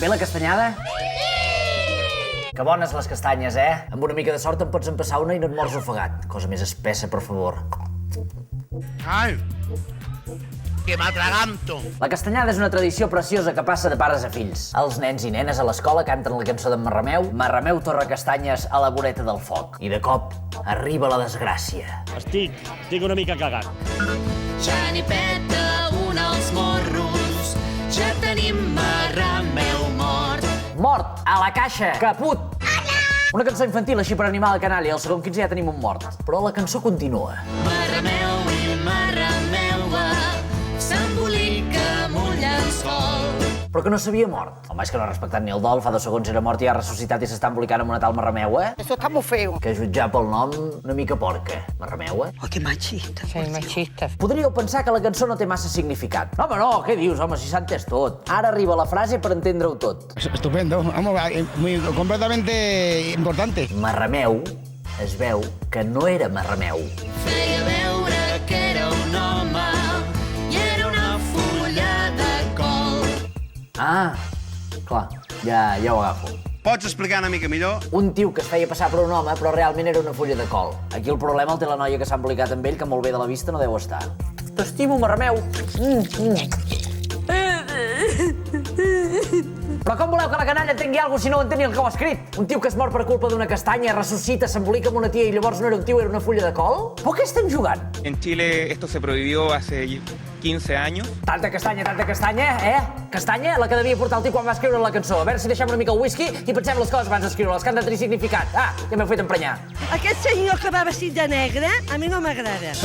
bé la castanyada? Que bones les castanyes, eh? Amb una mica de sort em pots empassar una i no et mors ofegat. Cosa més espessa, per favor. Ai, que m'atraganto. La castanyada és una tradició preciosa que passa de pares a fills. Els nens i nenes a l'escola canten la cançó d'en Marrameu, Marrameu torra castanyes a la voreta del foc. I de cop arriba la desgràcia. Estic una mica cagat. Ja n'hi peta un als morros, ja tenim Marrameu mort. Mort, a la caixa, caput! Una cançó infantil així per animar el canal i al segon 15 ja tenim un mort. Però la cançó continua. Marrameu i Marrameua s'embolica amb un llençol. Però que no s'havia mort. Home, és que no ha respectat ni el dol, fa 2 segons era mort i ha ressuscitat i s'està embolicant amb una tal Marrameu, eh? Eso está muy feo. Que jutjar pel nom, una mica porca. Marrameu, eh? Ay, qué machista. Sí, machista. Podríeu pensar que la cançó no té massa significat. Home, no, què dius, home, si s'ha entès tot. Ara arriba la frase per entendre-ho tot. Estupendo, vamos, muy completamente importante. Marrameu es veu que no era Marrameu. Feia veure que era un home i era una fulla de col. Ah, clar, ja ho agafo. Pots explicar una mica millor? Un tio que es feia passar per un home, però realment era una fulla de col. Aquí el problema el té la noia que s'ha embolicat amb ell, que molt bé de la vista no deu estar. T'estimo, Marrameu. Però com voleu que la canalla entengui alguna cosa si no ho entén ni el que ho ha escrit? Un tio que es mor per culpa d'una castanya, ressuscita, s'embolica amb una tia i llavors no era un tio, era una fulla de col? Per què estem jugant? En Chile esto se prohibió hace 15 años. Tanta castanya, eh? Castanya, la que devia portar el tio quan va escriure la cançó. A veure si deixem una mica el whisky i pensem les coses abans d'escriure-les, que han de tenir significat. Ah, ja m'heu fet emprenyar. Aquest senyor que va vestit de negre, a mi no m'agrada.